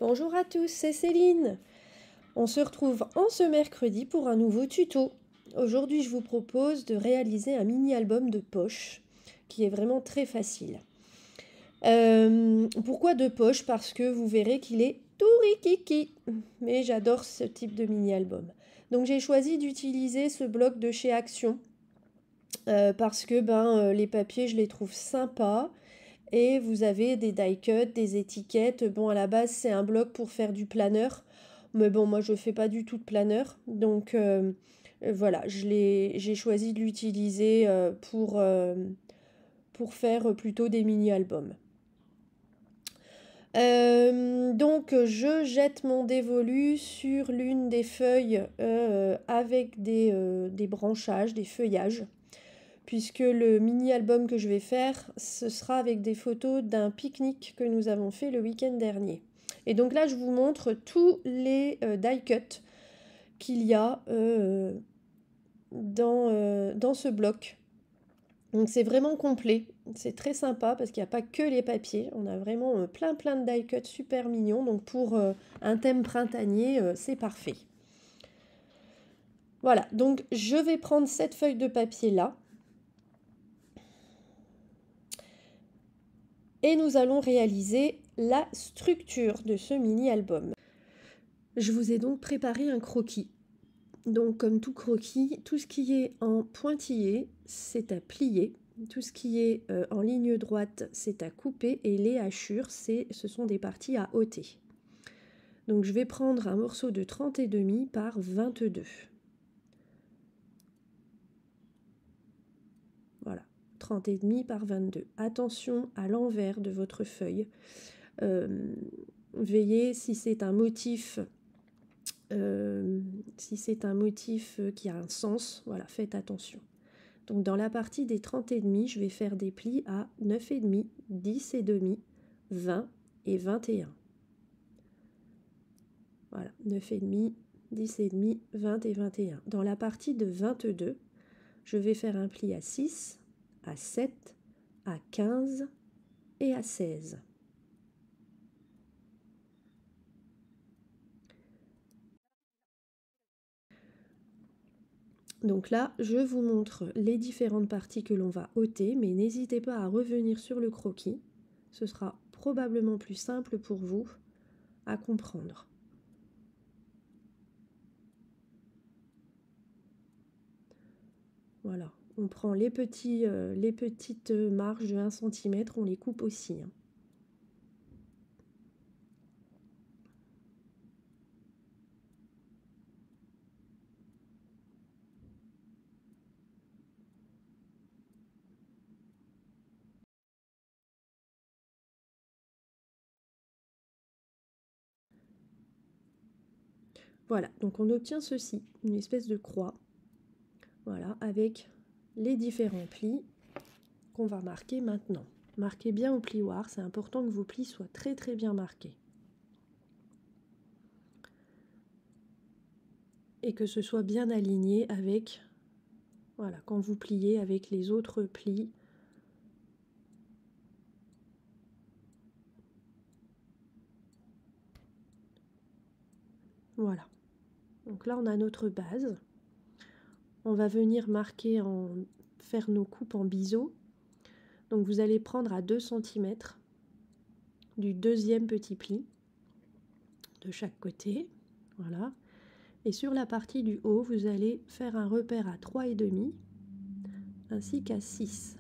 Bonjour à tous, c'est Céline. On se retrouve en ce mercredi pour un nouveau tuto. Aujourd'hui, je vous propose de réaliser un mini-album de poche qui est vraiment très facile. Pourquoi de poche? Parce que vous verrez qu'il est tout rikiki. Mais j'adore ce type de mini-album. Donc j'ai choisi d'utiliser ce bloc de chez Action parce que les papiers, je les trouve sympas. Et vous avez des die-cuts, des étiquettes. Bon, à la base, c'est un bloc pour faire du planeur. Mais bon, moi, je ne fais pas du tout de planeur. Donc, voilà, j'ai choisi de l'utiliser pour faire plutôt des mini-albums. Donc, je jette mon dévolu sur l'une des feuilles avec des branchages, des feuillages, puisque le mini-album que je vais faire, ce sera avec des photos d'un pique-nique que nous avons fait le week-end dernier. Et donc là, je vous montre tous les die-cuts qu'il y a dans ce bloc. Donc c'est vraiment complet, c'est très sympa parce qu'il n'y a pas que les papiers, on a vraiment plein de die-cuts super mignons, donc pour un thème printanier, c'est parfait. Voilà, donc je vais prendre cette feuille de papier là, et nous allons réaliser la structure de ce mini-album. Je vous ai donc préparé un croquis. Donc comme tout croquis, tout ce qui est en pointillé, c'est à plier. Tout ce qui est en ligne droite, c'est à couper. Et les hachures, ce sont des parties à ôter. Donc je vais prendre un morceau de 30,5 par 22. Voilà, 30,5 par 22. Attention à l'envers de votre feuille. Veillez si c'est un motif qui a un sens, voilà, faites attention. Donc dans la partie des 30,5, je vais faire des plis à 9,5, 10,5, 20 et 21. Voilà, 9,5, 10,5, 20 et 21. Dans la partie de 22, je vais faire un pli à 6, à 7, à 15 et à 16. Donc là, je vous montre les différentes parties que l'on va ôter, mais n'hésitez pas à revenir sur le croquis. Ce sera probablement plus simple pour vous à comprendre. Voilà, on prend les petites marges de 1 cm, on les coupe aussi. Voilà, donc on obtient ceci, une espèce de croix, voilà, avec les différents plis qu'on va marquer maintenant. Marquez bien au plioir, c'est important que vos plis soient très bien marqués. Et que ce soit bien aligné avec, voilà, quand vous pliez avec les autres plis. Voilà, donc là on a notre base. On va venir faire nos coupes en biseau. Donc vous allez prendre à 2 cm du deuxième petit pli de chaque côté, voilà. Et sur la partie du haut, vous allez faire un repère à 3,5 ainsi qu'à 6.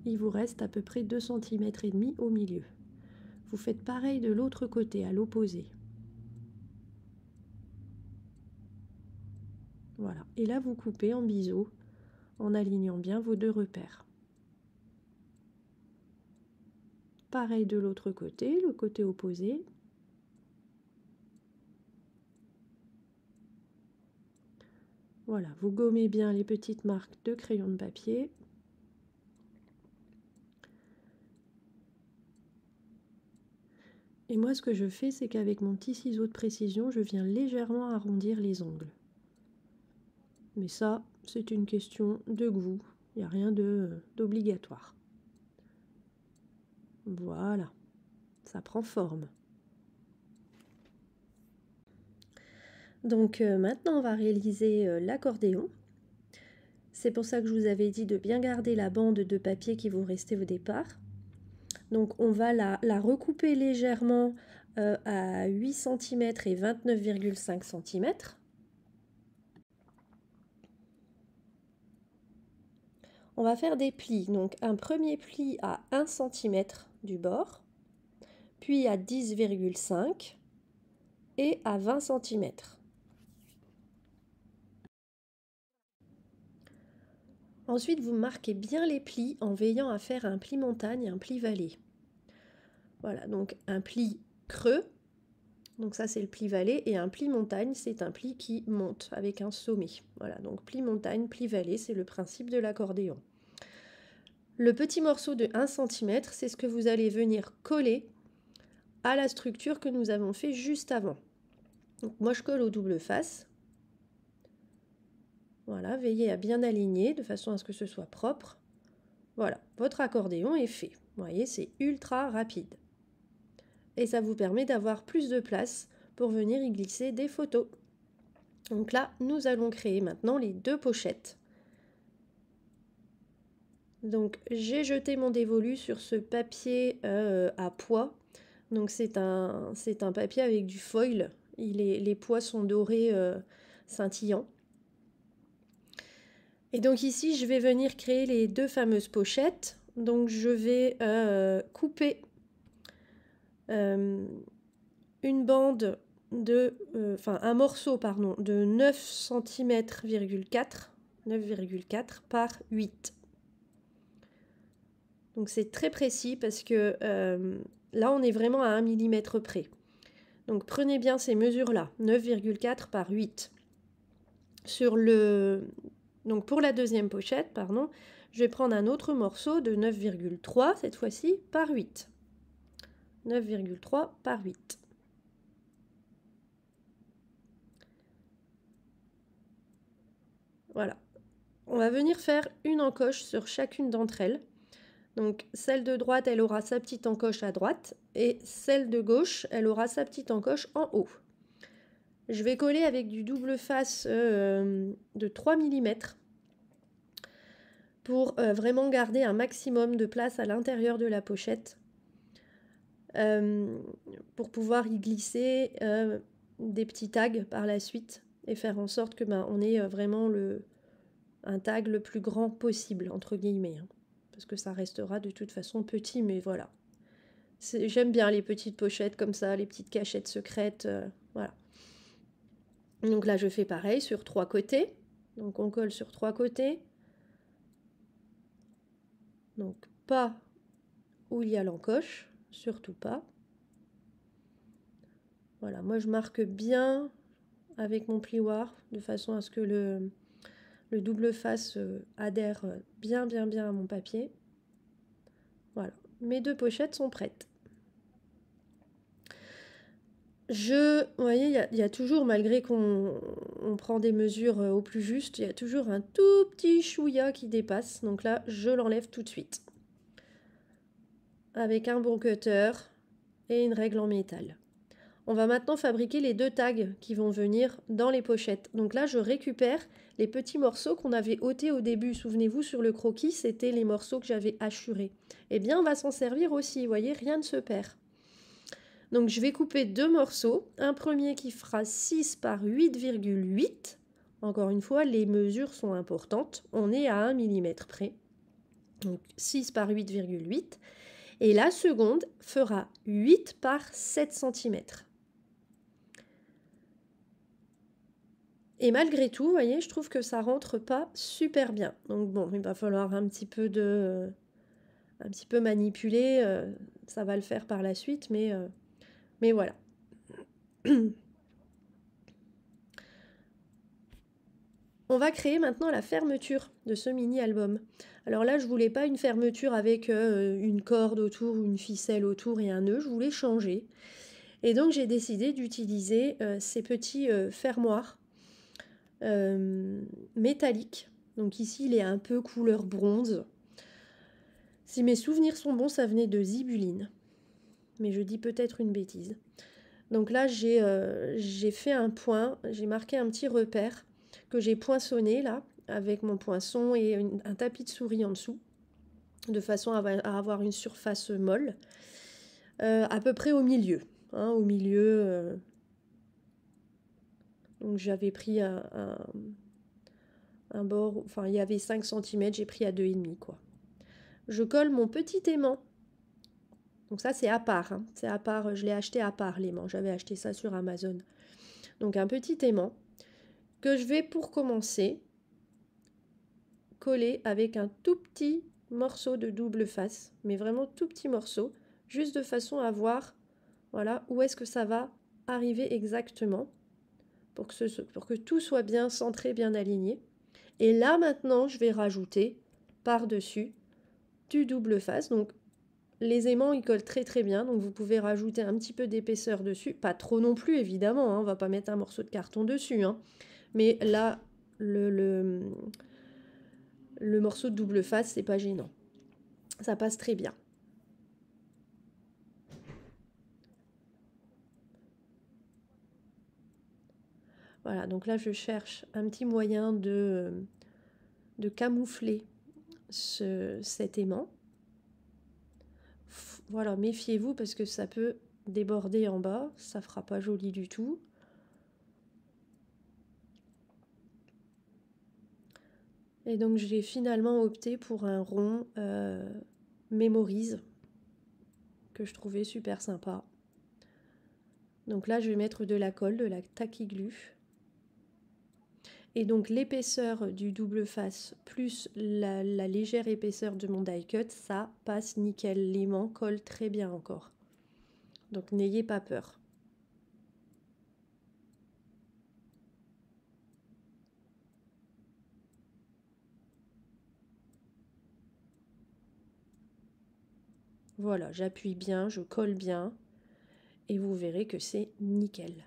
Il vous reste à peu près 2,5 cm au milieu. Vous faites pareil de l'autre côté, à l'opposé. Voilà, et là vous coupez en biseau en alignant bien vos deux repères. Pareil de l'autre côté, le côté opposé. Voilà, vous gommez bien les petites marques de crayon de papier. Et moi, ce que je fais, c'est qu'avec mon petit ciseau de précision, je viens légèrement arrondir les ongles. Mais ça, c'est une question de goût. Il n'y a rien d'obligatoire. Voilà, ça prend forme. Donc maintenant on va réaliser l'accordéon. C'est pour ça que je vous avais dit de bien garder la bande de papier qui vous restait au départ. Donc on va la recouper légèrement à 8 cm et 29,5 cm. On va faire des plis, donc un premier pli à 1 cm du bord, puis à 10,5 et à 20 cm. Ensuite, vous marquez bien les plis en veillant à faire un pli montagne et un pli vallée. Voilà, donc un pli creux, donc ça c'est le pli vallée, et un pli montagne, c'est un pli qui monte avec un sommet. Voilà, donc pli montagne, pli vallée, c'est le principe de l'accordéon. Le petit morceau de 1 cm, c'est ce que vous allez venir coller à la structure que nous avons fait juste avant. Donc moi je colle au double face. Voilà, veillez à bien aligner de façon à ce que ce soit propre. Voilà, votre accordéon est fait. Vous voyez, c'est ultra rapide. Et ça vous permet d'avoir plus de place pour venir y glisser des photos. Donc là, nous allons créer maintenant les deux pochettes. Donc j'ai jeté mon dévolu sur ce papier à pois. Donc c'est un papier avec du foil. Les pois sont dorés scintillants. Et donc ici, je vais venir créer les deux fameuses pochettes. Donc je vais couper une bande de, un morceau pardon, de 9 cm,4 9,4 par 8. Donc c'est très précis parce que là on est vraiment à 1 mm près. Donc prenez bien ces mesures-là, 9,4 par 8. Donc pour la deuxième pochette, pardon, je vais prendre un autre morceau de 9,3 cette fois-ci par 8. 9,3 par 8. Voilà. On va venir faire une encoche sur chacune d'entre elles. Donc celle de droite, elle aura sa petite encoche à droite et celle de gauche, elle aura sa petite encoche en haut. Je vais coller avec du double face de 3 mm pour vraiment garder un maximum de place à l'intérieur de la pochette pour pouvoir y glisser des petits tags par la suite et faire en sorte que on ait vraiment un tag le plus grand possible, entre guillemets, hein, parce que ça restera de toute façon petit, mais voilà. J'aime bien les petites pochettes comme ça, les petites cachettes secrètes, voilà. Donc là, je fais pareil sur 3 côtés. Donc on colle sur 3 côtés. Donc pas où il y a l'encoche, surtout pas. Voilà, moi je marque bien avec mon plioir de façon à ce que le double face adhère bien à mon papier. Voilà, mes deux pochettes sont prêtes. Vous voyez, il y a toujours, malgré qu'on prend des mesures au plus juste, il y a toujours un tout petit chouïa qui dépasse. Donc là, je l'enlève tout de suite. Avec un bon cutter et une règle en métal. On va maintenant fabriquer les deux tags qui vont venir dans les pochettes. Donc là, je récupère les petits morceaux qu'on avait ôtés au début. Souvenez-vous, sur le croquis, c'était les morceaux que j'avais hachurés. Eh bien, on va s'en servir aussi. Vous voyez, rien ne se perd. Donc je vais couper deux morceaux, un premier qui fera 6 par 8,8. Encore une fois, les mesures sont importantes, on est à 1 mm près. Donc 6 par 8,8. Et la seconde fera 8 par 7 cm. Et malgré tout, vous voyez, je trouve que ça rentre pas super bien. Donc bon, il va falloir un petit peu manipuler, ça va le faire par la suite, mais voilà. On va créer maintenant la fermeture de ce mini-album. Alors là, je voulais pas une fermeture avec une corde autour ou une ficelle autour et un nœud, je voulais changer. Et donc j'ai décidé d'utiliser ces petits fermoirs métalliques. Donc ici, il est un peu couleur bronze. Si mes souvenirs sont bons, ça venait de Zibuline. Mais je dis peut-être une bêtise. Donc là, j'ai fait un point, j'ai marqué un petit repère que j'ai poinçonné là, avec mon poinçon et un tapis de souris en dessous, de façon à avoir une surface molle, à peu près au milieu. Hein, au milieu, donc j'avais pris un bord, enfin il y avait 5 cm, j'ai pris à 2,5 quoi. Je colle mon petit aimant. Donc ça c'est à part, hein. C'est à part, je l'ai acheté à part l'aimant, j'avais acheté ça sur Amazon. Donc un petit aimant que je vais pour commencer coller avec un tout petit morceau de double face, mais vraiment tout petit morceau, juste de façon à voir voilà, où est-ce que ça va arriver exactement pour que tout soit bien centré, bien aligné. Et là maintenant je vais rajouter par-dessus du double face. Donc les aimants ils collent très très bien, donc vous pouvez rajouter un petit peu d'épaisseur dessus, pas trop non plus évidemment, hein, on va pas mettre un morceau de carton dessus, hein. Mais là le morceau de double face c'est pas gênant, ça passe très bien. Voilà, donc là je cherche un petit moyen de camoufler cet aimant. Voilà, méfiez-vous parce que ça peut déborder en bas, ça fera pas joli du tout. Et donc j'ai finalement opté pour un rond Memories que je trouvais super sympa. Donc là je vais mettre de la colle, de la tacky glue. Et donc l'épaisseur du double face plus la légère épaisseur de mon die cut, ça passe nickel. L'aimant colle très bien encore. Donc n'ayez pas peur. Voilà, j'appuie bien, je colle bien et vous verrez que c'est nickel.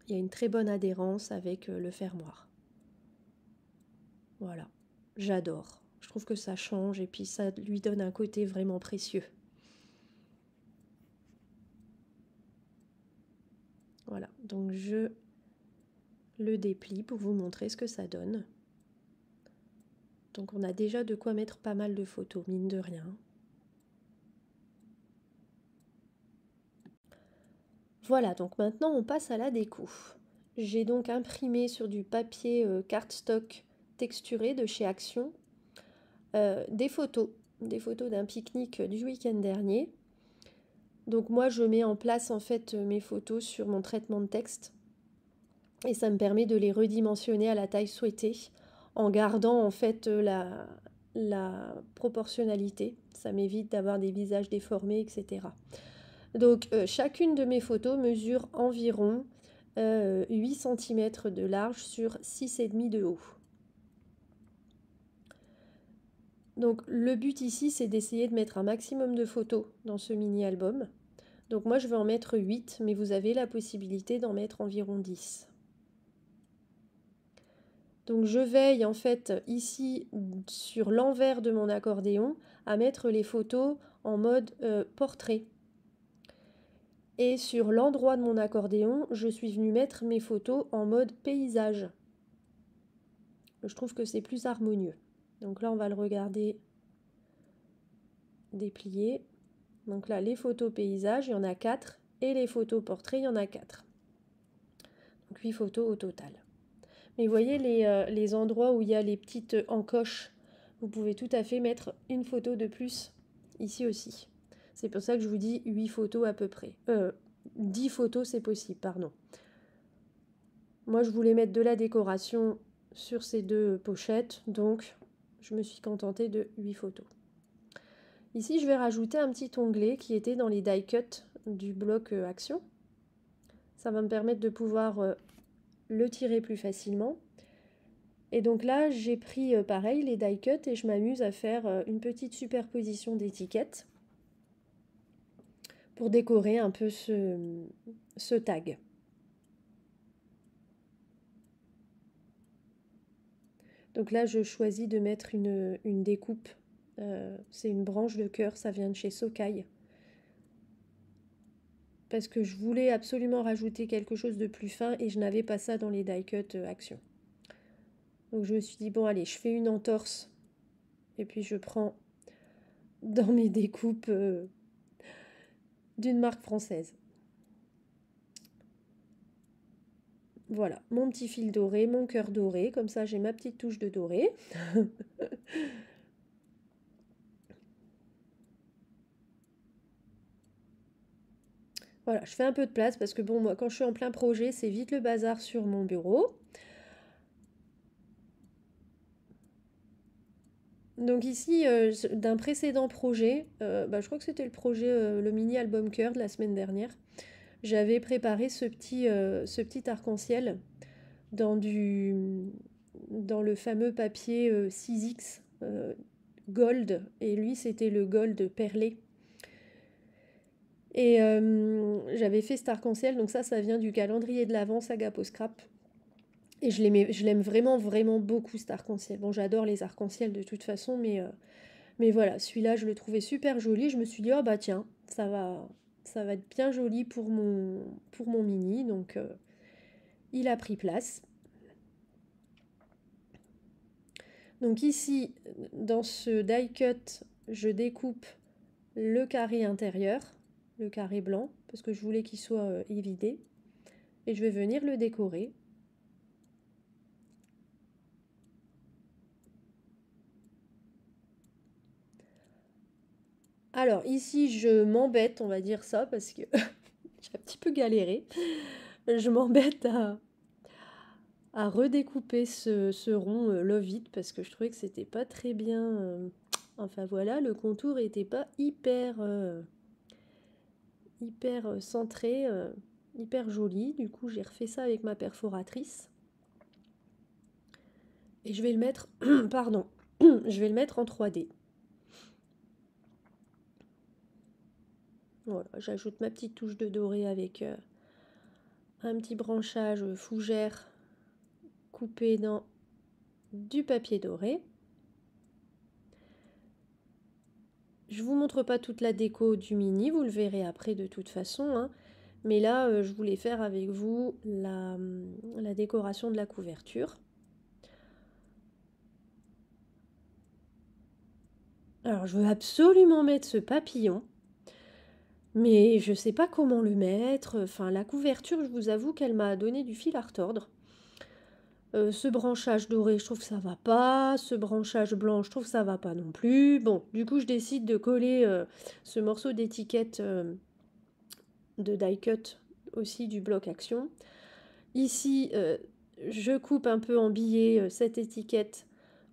Il y a une très bonne adhérence avec le fermoir. Voilà, j'adore. Je trouve que ça change et puis ça lui donne un côté vraiment précieux. Voilà, donc je le déplie pour vous montrer ce que ça donne. Donc on a déjà de quoi mettre pas mal de photos, mine de rien. Voilà, donc maintenant on passe à la déco. J'ai donc imprimé sur du papier cardstock texturé de chez Action des photos d'un pique-nique du week-end dernier. Donc moi je mets en place en fait mes photos sur mon traitement de texte et ça me permet de les redimensionner à la taille souhaitée en gardant en fait la proportionnalité. Ça m'évite d'avoir des visages déformés, etc. Donc chacune de mes photos mesure environ 8 cm de large sur 6,5 de haut. Donc le but ici c'est d'essayer de mettre un maximum de photos dans ce mini-album. Donc moi je vais en mettre 8, mais vous avez la possibilité d'en mettre environ 10. Donc je veille en fait ici sur l'envers de mon accordéon à mettre les photos en mode portrait. Et sur l'endroit de mon accordéon, je suis venue mettre mes photos en mode paysage. Je trouve que c'est plus harmonieux. Donc là on va le regarder déplier. Donc là les photos paysages, il y en a 4 et les photos portraits, il y en a 4. Donc 8 photos au total. Mais vous voyez les endroits où il y a les petites encoches, vous pouvez tout à fait mettre une photo de plus ici aussi. C'est pour ça que je vous dis 8 photos à peu près. 10 photos c'est possible, pardon. Moi je voulais mettre de la décoration sur ces deux pochettes, donc je me suis contentée de 8 photos. Ici je vais rajouter un petit onglet qui était dans les die cut du bloc Action. Ça va me permettre de pouvoir le tirer plus facilement. Et donc là, j'ai pris pareil les die cut et je m'amuse à faire une petite superposition d'étiquettes pour décorer un peu ce tag. Donc là, je choisis de mettre une découpe. C'est une branche de cœur, ça vient de chez Sokai. parce que je voulais absolument rajouter quelque chose de plus fin et je n'avais pas ça dans les die cut Action. Donc je me suis dit, bon allez, je fais une entorse et puis je prends dans mes découpes d'une marque française. Voilà, mon petit fil doré, mon cœur doré, comme ça j'ai ma petite touche de doré. Voilà, je fais un peu de place parce que bon, moi quand je suis en plein projet, c'est vite le bazar sur mon bureau. Donc ici, d'un précédent projet, je crois que c'était le projet, le mini-album cœur de la semaine dernière, j'avais préparé ce petit arc-en-ciel dans, dans le fameux papier 6X gold, et lui c'était le gold perlé. Et j'avais fait cet arc-en-ciel, donc ça vient du calendrier de l'Avent Saga Post Scrap. Et je l'aime vraiment, vraiment beaucoup cet arc-en-ciel. Bon, j'adore les arcs-en-ciel de toute façon, mais voilà, celui-là, je le trouvais super joli. Je me suis dit, oh bah tiens, ça va être bien joli pour mon mini. Donc, il a pris place. Donc ici, dans ce die cut, je découpe le carré intérieur, le carré blanc, parce que je voulais qu'il soit évidé. Et je vais venir le décorer. Alors ici, je m'embête, on va dire ça, parce que j'ai un petit peu galéré. Je m'embête à redécouper ce rond Love It parce que je trouvais que c'était pas très bien. Enfin voilà, le contour était pas hyper centré, hyper joli. Du coup, j'ai refait ça avec ma perforatrice. Et je vais le mettre, pardon, je vais le mettre en 3D. Voilà, j'ajoute ma petite touche de doré avec un petit branchage fougère coupé dans du papier doré. Je vous montre pas toute la déco du mini, vous le verrez après de toute façon, hein. Mais là, je voulais faire avec vous la décoration de la couverture. Alors, je veux absolument mettre ce papillon, mais je sais pas comment le mettre. Enfin, la couverture, je vous avoue qu'elle m'a donné du fil à retordre. Ce branchage doré, je trouve que ça va pas. Ce branchage blanc, je trouve que ça va pas non plus. Bon, du coup, je décide de coller ce morceau d'étiquette de die cut aussi du bloc Action. Ici, je coupe un peu en billets cette étiquette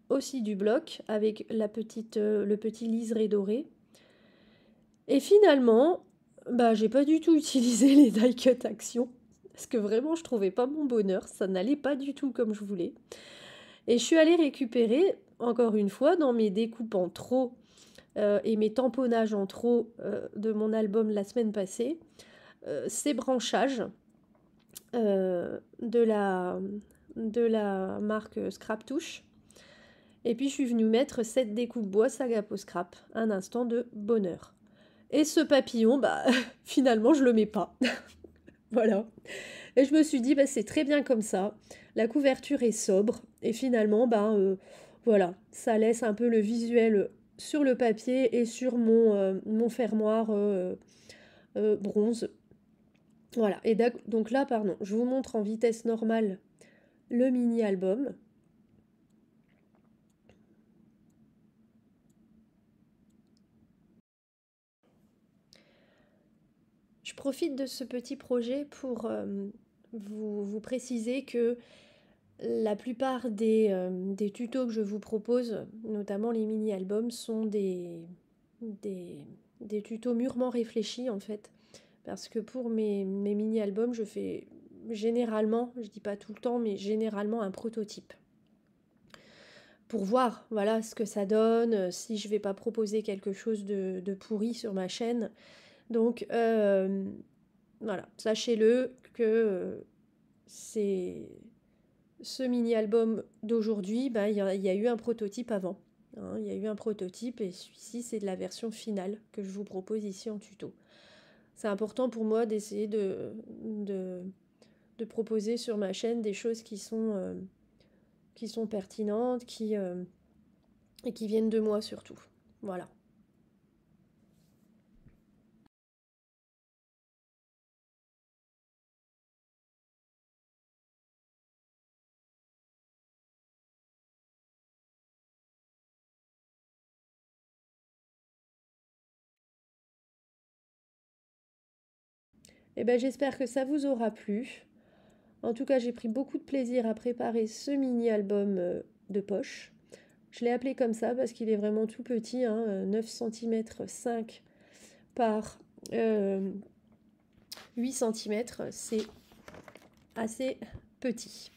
aussi du bloc avec le petit liseré doré. Et finalement, j'ai pas du tout utilisé les die cut Action parce que vraiment je trouvais pas mon bonheur, ça n'allait pas du tout comme je voulais. Et je suis allée récupérer encore une fois dans mes découpes en trop et mes tamponnages en trop de mon album la semaine passée, ces branchages de la marque Scrap Touche. Et puis je suis venue mettre cette découpe bois Saga Post Scrap, un instant de bonheur. Et ce papillon, finalement je le mets pas. Voilà. Et je me suis dit, c'est très bien comme ça. La couverture est sobre. Et finalement, voilà, ça laisse un peu le visuel sur le papier et sur mon fermoir bronze. Voilà. Et donc là, pardon, je vous montre en vitesse normale le mini-album. Je profite de ce petit projet pour vous préciser que la plupart des tutos que je vous propose, notamment les mini-albums, sont des tutos mûrement réfléchis en fait. Parce que pour mes mini-albums, je fais généralement, je dis pas tout le temps, mais généralement un prototype. Pour voir voilà, ce que ça donne, si je vais pas proposer quelque chose de pourri sur ma chaîne. Donc voilà, sachez-le que c'est ce mini-album d'aujourd'hui, il y a eu un prototype avant. Il y a eu un prototype et celui-ci, c'est de la version finale que je vous propose ici en tuto. c'est important pour moi d'essayer de proposer sur ma chaîne des choses qui sont pertinentes, et qui viennent de moi surtout. Voilà. Et ben j'espère que ça vous aura plu. En tout cas, j'ai pris beaucoup de plaisir à préparer ce mini-album de poche. Je l'ai appelé comme ça parce qu'il est vraiment tout petit, hein, 9 cm 5 par 8 cm, c'est assez petit.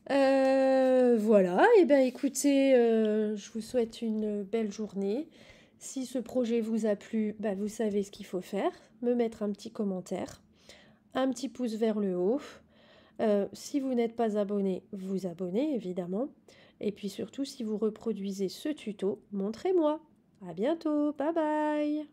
Voilà, et ben écoutez, je vous souhaite une belle journée. Si ce projet vous a plu, bah, vous savez ce qu'il faut faire, me mettre un petit commentaire, un petit pouce vers le haut. Si vous n'êtes pas abonné, vous abonnez évidemment. Et puis surtout, si vous reproduisez ce tuto, montrez-moi. À bientôt, bye bye.